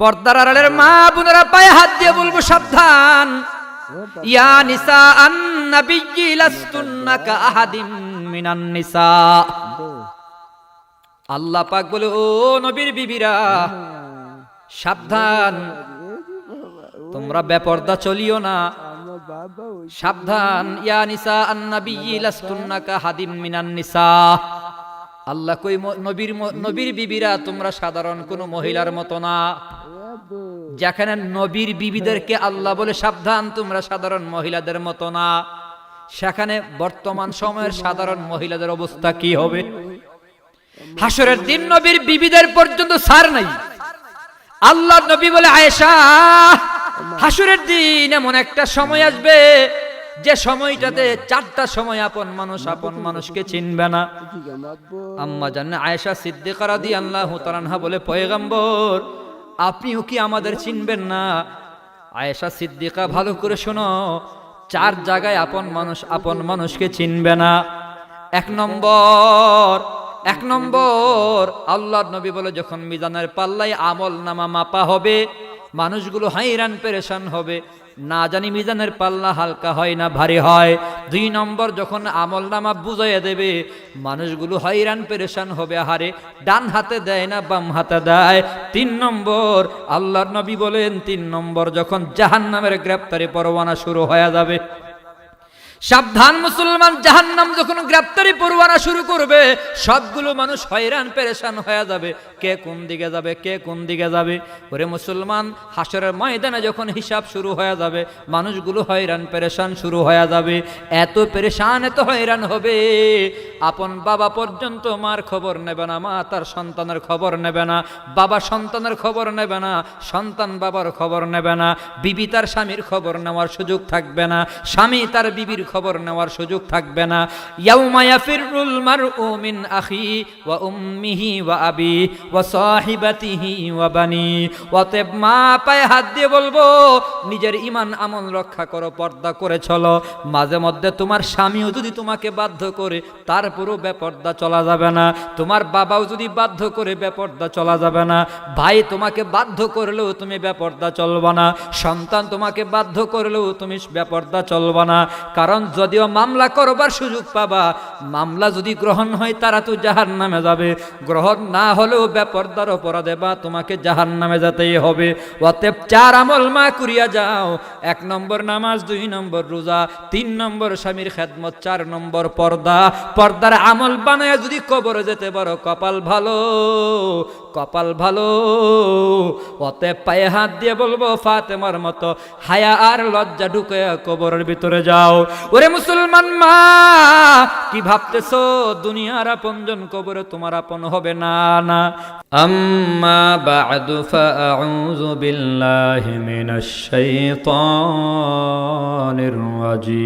পর্দার আড়ালের মা বোনেরা পায়ে হাত দিয়ে বলবো সাবধান। ইয়া নিসা আন-নাবিয়্যি লাস্তুন্না কাআহাদিম মিনান নিসা। আল্লাহ পাক বলে, ও নবীর বিবিরা সাবধান, তোমরা বেপরদা চলিও না, সাবধান। ইয়া নিসা আন-নাবিয়্যি লাস্তুন্না কাআহাদিম মিনান নিসা। আল্লাহ কই নবীর বিবিরা তোমরা সাধারণ কোন মহিলার মতো না। যেখানে নবীর বিবিদেরকে আল্লাহ বলে সাবধান তোমরা সাধারণ মহিলাদের মতো না, সেখানে বর্তমান সময়ের সাধারণ মহিলাদের অবস্থা কি হবে? হাসরের দিন নবীর বিবিদের পর্যন্ত ছাড় নাই। আল্লাহ নবী বলে, আয়েশা হাসরের দিন এমন একটা সময় আসবে যে সময়টাতে চারটা সময় আপন মানুষকে চিনবে না। আম্মা জান আয়েশা সিদ্দিকা রাদিয়াল্লাহু তাআলা আনহা বলে, পয়গম্বর আপনিও কি আমাদের চিনবেন না? আয়েশা সিদ্দিকা ভালো করে শোনো, চার জায়গায় আপন মানুষকে চিনবে না। এক নম্বর আল্লাহর নবী বলে, যখন মিজানের পাল্লায় আমল নামা মাপা হবে মানুষগুলো হাইরান পেরেশান হবে, না জানি মিজানের পাল্লা হালকা হয় না ভারী হয়। 2 নম্বর যখন আমল নামা বুঝাইয়া দেবে মানুষগুলো হয়রান পেরেশান হবে, আহারে ডান হাতে দেয় না বাম হাতে দেয়। 3 নম্বর আল্লাহর নবী বলেন, 3 নম্বর যখন জাহান্নামের গ্রেফতারি পরোয়ানা শুরু হয়ে যাবে। সাবধান মুসলমান, জাহান্নাম যখন গ্রেফতারি পরোয়ানা শুরু করবে সবগুলো মানুষ হয়রান পেরেশান হয়ে যাবে, কে কোন দিকে যাবে। ওরে মুসলমান, হাসরের ময়দানে যখন হিসাব শুরু হয়ে যাবে মানুষগুলো হয়রান পেরেশান শুরু হয়ে যাবে। এত পেরেশান এত হয়রান হবে, আপন বাবা পর্যন্ত মার খবর নেবে না, মা তার সন্তানের খবর নেবে না, বাবা সন্তানের খবর নেবে না, সন্তান বাবার খবর নেবে না, বিবি তার স্বামীর খবর নেওয়ার সুযোগ থাকবে না, স্বামী তার বিবির খবর নেওয়ার সুযোগ থাকবে না। ইয়াউমা ইয়াফিরুল মারউ মিন আখি ওয়া উম্মিহি ওয়া আবি ওয়া সাহিবাতিহি ওয়া বানি। অতএব মা পায়ে হাত দিয়ে বলবো, নিজের ঈমান আমল রক্ষা করো, পর্দা করে চলো। মাঝে মধ্যে তোমার স্বামীও যদি তোমাকে বাধ্য করে তারপরও বেপর্দা চলা যাবে না, তোমার বাবাও যদি বাধ্য করে বেপর্দা চলা যাবে না, ভাই তোমাকে বাধ্য করলেও তুমি বেপর্দা চলবা না, সন্তান তোমাকে বাধ্য করলেও তুমি বেপর্দা চলবা না। কারণ যদিও মামলা করবার সুযোগ পাবা, মামলা যদি গ্রহণ হয় তারা তো জাহান্নামে যাবে, গ্রহণ না হলেও বেপরদার অপরাধে বা তোমাকে জাহান্নামে যেতেই হবে। অতএব 4 আমল মা করিয়া যাও। 1 নম্বর নামাজ, 2 নম্বর রোজা, 3 নম্বর স্বামীর খেদমত, 4 নম্বর পর্দা। পর্দার আমল বানায় যদি কবরে যেতে পারো কপাল ভালো। অতএব পায়ে হাত দিয়ে বলবো, ফাতেমার মতো হায়া আর লজ্জা ঢুকে কবরের ভিতরে যাও। ওরে মুসলমান মা, কি ভাবতেছো দুনিয়ার আপনজন কবরে তোমার আপন হবে না? না। আম্মা বা'দু ফাআউযু বিল্লাহি মিনাশ শাইতানির রাজীম।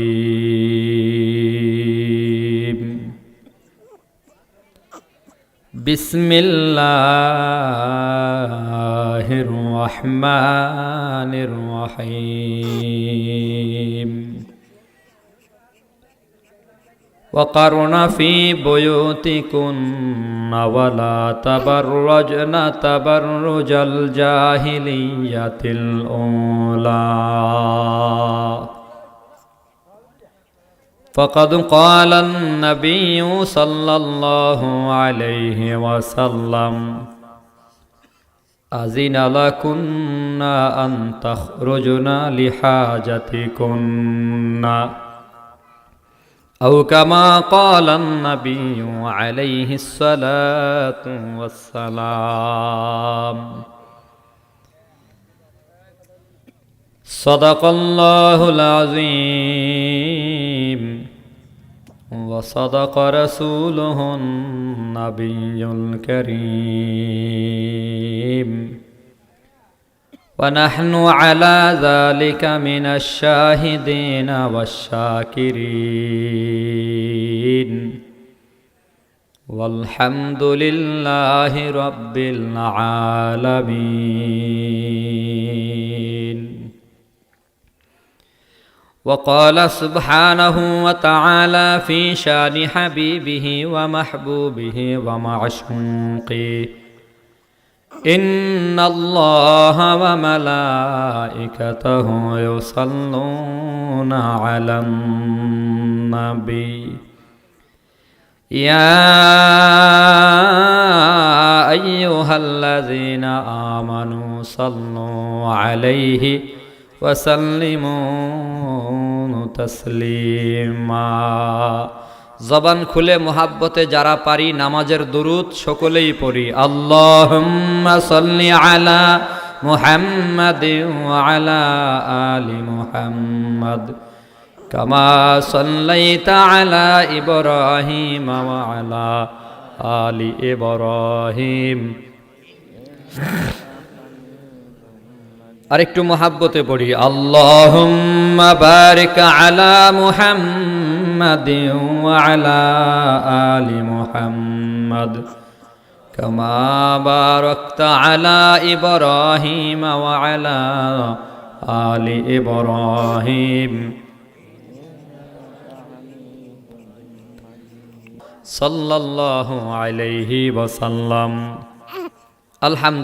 বিসমিল্লাহির রাহমানির রহিম। وقرن في بيوتكن ولا تبرجن تبرج الجاهلية الأولى فقد قال النبي صلى الله عليه وسلم أذن لكن أن تخرجن لحاجتكن أو كما قال النبي عليه الصلاة والسلام صدق الله العظيم وصدق رسوله النبي الكريم ونحن على ذلك من الشاهدين والشاكرين والحمد لله رب العالمين. وقال سبحانه وتعالى في شان حبيبه ومحبوبه ومعشوقه ইন্নাল্লাহা ওয়া মালাইকাতাহু ইউসাল্লুনা আলান নবী ইয়া আইয়ুহাল্লাযীনা আমানু সাল্লু আলাইহি ওয়া সাল্লিমু তাসলিমা। জবান খুলে মোহাব্বতে যারা পারি নামাজের দুরূদ সকলেই পড়ি। আল্লাহুম্মা সাল্লি আলা মুহাম্মাদিন ওয়া আলা আলি মুহাম্মাদ কামা সাল্লাইতা আলা ইব্রাহিম ওয়া আলা আলি ইব্রাহিম। আরেকটু মোহাব্বতে পড়ি। আল্লাহুম্মা বারিক আলা মুহাম্মাদিন ওয়া আলা আলি মুহাম্মাদ কামা বারাকতা আলা ইব্রাহিম ওয়া আলা আলি ইব্রাহিম সাল্লাল্লাহু আলাইহি ওয়াসাল্লাম। আলহামদুলিল্লাহ।